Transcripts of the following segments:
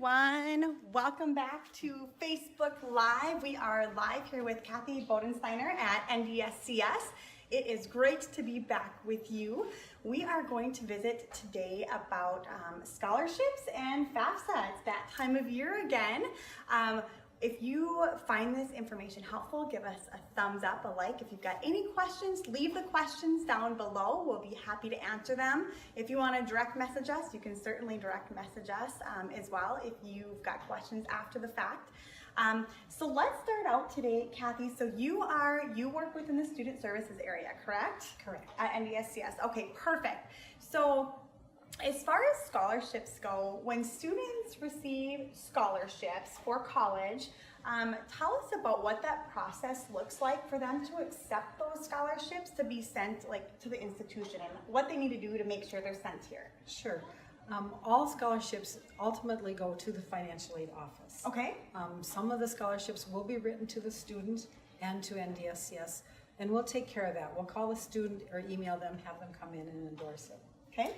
everyone. Welcome back to Facebook Live. We are live here with Kathy Bodensteiner at NDSCS. It is great to be back with you. We are going to visit today about scholarships and FAFSA. It's that time of year again. If you find this information helpful, give us a thumbs up, a like. If you've got any questions, leave the questions down below. We'll be happy to answer them. If you want to direct message us, you can certainly direct message us as well if you've got questions after the fact. So let's start out today, Kathy. So you work within the student services area, correct? Correct. At NDSCS. Okay, perfect. So as far as scholarships go, when students receive scholarships for college, tell us about what that process looks like for them to accept those scholarships to be sent to the institution and what they need to do to make sure they're sent here. Sure. All scholarships ultimately go to the financial aid office. Okay. Some of the scholarships will be written to the student and to NDSCS, and we'll take care of that. We'll call the student or email them, have them come in and endorse it. Okay.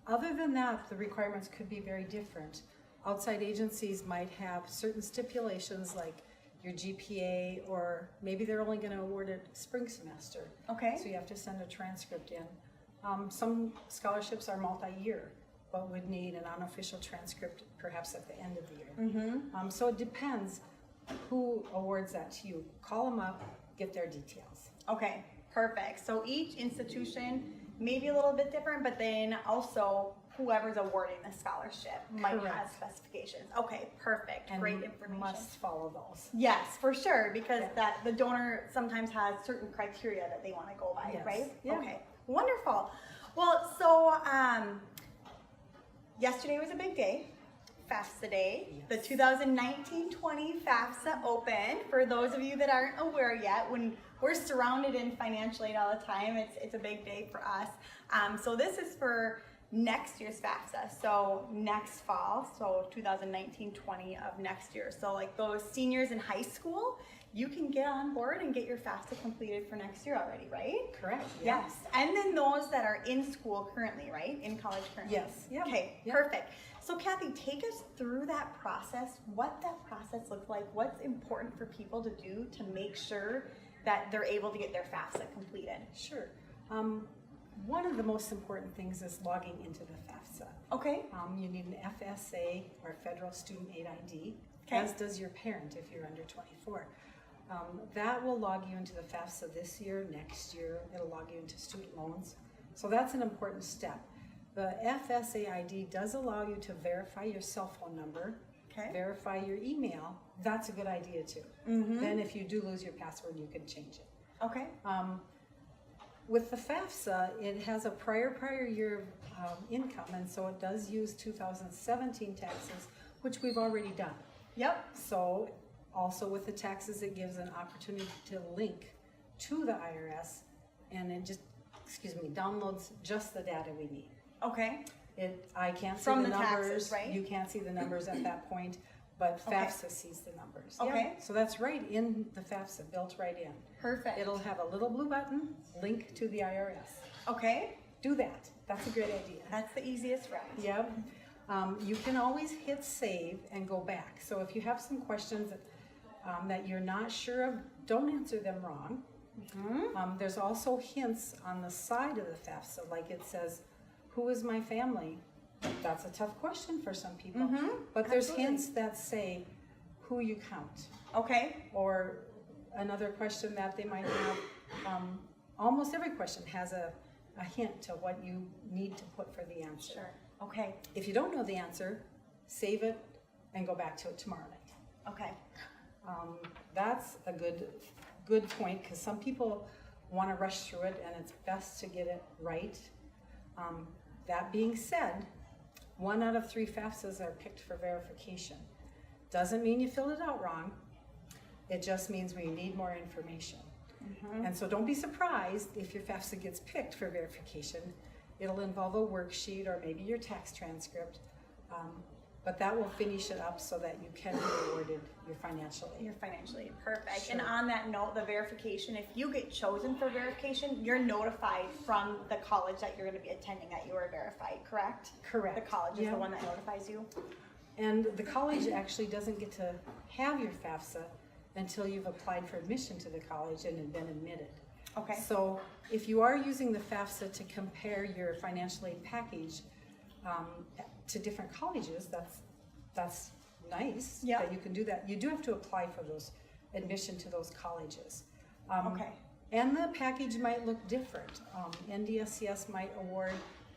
Other than that, the requirements could be very different. Outside agencies might have certain stipulations like your GPA, or maybe they're only going to award it spring semester. Okay. So you have to send a transcript in. Some scholarships are multi-year, but would need an unofficial transcript perhaps at the end of the year. Mm-hmm. So it depends who awards that to you. Call them up, get their details. Okay, perfect. So each institution may be a little bit different, but then also whoever's awarding the scholarship might have Correct. specifications. Okay, perfect. And great information. Must follow those. Yes, for sure, because the donor sometimes has certain criteria that they want to go by, Yes. right? Yeah. Okay, wonderful. Well, so yesterday was a big day, FAFSA Day. Yes. The 2019-20 FAFSA Open. For those of you that aren't aware yet, when we're surrounded in financial aid all the time, it's a big day for us. So this is for next year's FAFSA, so next fall, so 2019-20 of next year. So like those seniors in high school, you can get on board and get your FAFSA completed for next year already, right? Correct. Yeah. Yes. And then those that are in school currently, right? In college currently. Yes. Yeah. Okay, Yeah. perfect. So Kathy, take us through that process, what that process looks like, what's important for people to do to make sure that they're able to get their FAFSA completed. Sure. One of the most important things is logging into the FAFSA. Okay. You need an FSA or Federal Student Aid ID, Okay. as does your parent if you're under 24. That will log you into the FAFSA this year, next year. It'll log you into student loans. So that's an important step. The FSA ID does allow you to verify your cell phone number, Okay. verify your email. That's a good idea too. Mm-hmm. Then if you do lose your password, you can change it. Okay. With the FAFSA, it has a prior year of income, and so it does use 2017 taxes, which we've already done. Yep. So also with the taxes, it gives an opportunity to link to the IRS, and it just, downloads just the data we need. Okay. I can't see From the the numbers. taxes, right? You can't see the numbers at that point, but Okay. FAFSA sees the numbers. Okay. Yeah. So that's right in the FAFSA, built right in. Perfect. It'll have a little blue button, link to the IRS. Okay. Do that. That's a great idea. That's the easiest route. Yep. You can always hit save and go back. So if you have some questions that you're not sure of, don't answer them wrong. Mm-hmm. There's also hints on the side of the FAFSA, like it says, who is my family? That's a tough question for some people. Mm-hmm. But there's Absolutely. hints that say who you count. Okay. Or another question that they might have, almost every question has a hint to what you need to put for the answer. Sure. Okay. If you don't know the answer, save it and go back to it tomorrow night. Okay. That's a good point, because some people want to rush through it and it's best to get it right. That being said, 1 out of 3 FAFSAs are picked for verification. Doesn't mean you filled it out wrong. It just means we need more information. Mm-hmm. And so don't be surprised if your FAFSA gets picked for verification. It'll involve a worksheet or maybe your tax transcript, but that will finish it up so that you can be awarded your financial aid. You're financially perfect. Sure. And on that note, the verification, if you get chosen for verification, you're notified from the college that you're going to be attending that you are verified, correct? Correct. The college is Yeah. the one that notifies you? And the college actually doesn't get to have your FAFSA until you've applied for admission to the college and been admitted. Okay. So if you are using the FAFSA to compare your financial aid package to different colleges, that's nice that you can do that. You do have to apply for those admission to those colleges. Okay. And the package might look different. NDSCS might award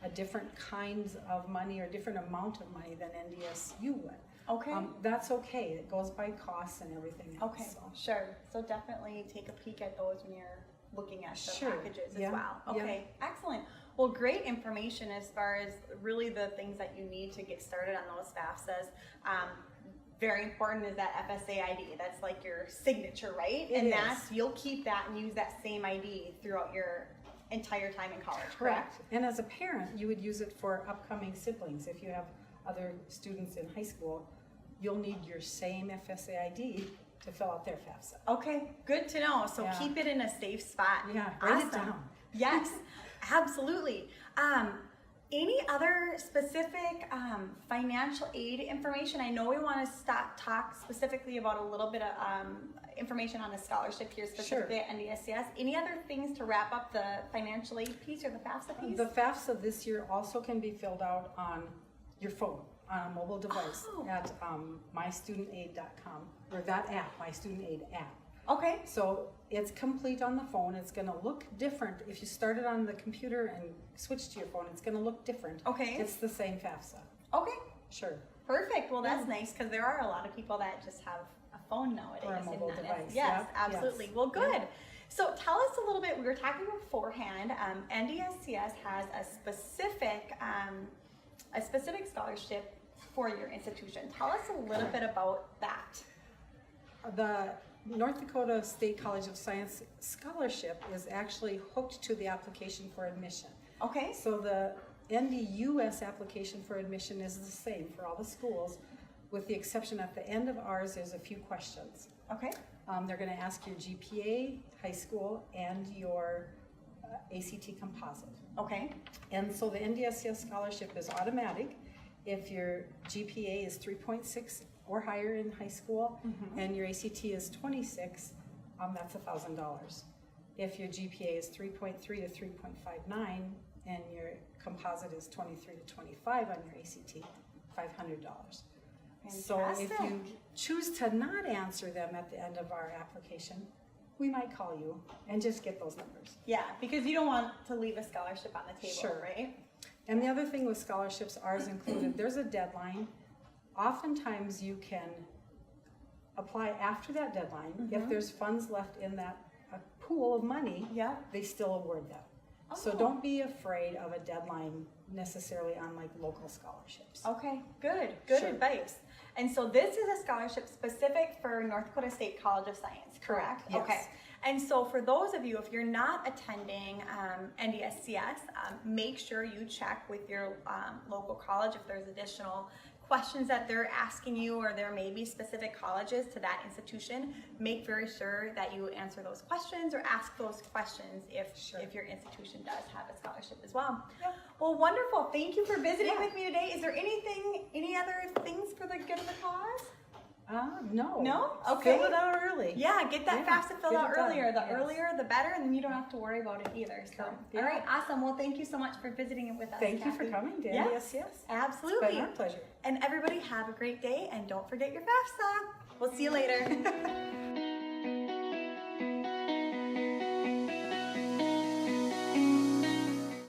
a different kinds of money or different amount of money than NDSU would. Okay. That's okay. It goes by costs and everything else. Okay, So. sure. So definitely take a peek at those when you're looking at the Sure. packages Yeah. as well. Yeah. Okay, excellent. Well, great information as far as really the things that you need to get started on those FAFSAs. Very important is that FSA ID. That's like your signature, right? It is. You'll keep that and use that same ID throughout your entire time in college, correct? And as a parent, you would use it for upcoming siblings. If you have other students in high school, you'll need your same FSA ID to fill out their FAFSA. Okay, good to know. So keep it in a safe spot. Yeah, write it Awesome. down. Yes, absolutely. Any other specific financial aid information? I know we want to talk specifically about a little bit of information on the scholarship here, specifically at NDSCS. Any other things to wrap up the financial aid piece or the FAFSA piece? The FAFSA this year also can be filled out on your phone, on a mobile device at mystudentaid.com, or that app, My Student Aid app. Okay. So it's complete on the phone. It's going to look different. If you start it on the computer and switch to your phone, it's going to look different. Okay. It's the same FAFSA. Okay. Sure. Perfect. Well, that's nice because there are a lot of people that just have a phone nowadays. Or a and mobile not device. Yes, Yep. absolutely. Yes. Well, good. So tell us a little bit, we were talking beforehand, NDSCS has a specific scholarship for your institution. Tell us a little bit about that. The North Dakota State College of Science Scholarship is actually hooked to the application for admission. Okay. So the NDUS application for admission is the same for all the schools, with the exception at the end of ours there's a few questions. Okay. They're going to ask your GPA, high school, and your ACT composite. Okay. And so the NDSCS scholarship is automatic if your GPA is 3.6 or higher in high school, and your ACT is 26, that's $1,000. If your GPA is 3.3 to 3.59 and your composite is 23 to 25 on your ACT, $500. So if you choose to not answer them at the end of our application, we might call you and just get those numbers. Yeah, because you don't want to leave a scholarship on the table, right? And the other thing with scholarships, ours included, there's a deadline. Oftentimes you can apply after that deadline. If there's funds left in that pool of money, they still award them. So don't be afraid of a deadline necessarily on like local scholarships. Okay, good advice. And so this is a scholarship specific for North Dakota State College of Science, correct? Yes. Okay. And so for those of you, if you're not attending NDSCS, make sure you check with your local college if there's additional questions that they're asking you, or there may be specific colleges to that institution. Make very sure that you answer those questions or ask those questions if your institution does have a scholarship as well. Yep. Well, wonderful. Thank you for visiting with me today. Is there any other things for the good of the cause? No. No? Okay. Fill it out early. Yeah, get that FAFSA filled out earlier. The Yes. earlier, the better, and then you don't have to worry about it either. So, all right, awesome. Well, thank you so much for visiting with us. Thank you for Kathy. coming, Dan. Yes, Yes. absolutely. It's been our pleasure. And everybody have a great day, and don't forget your FAFSA. We'll see you later.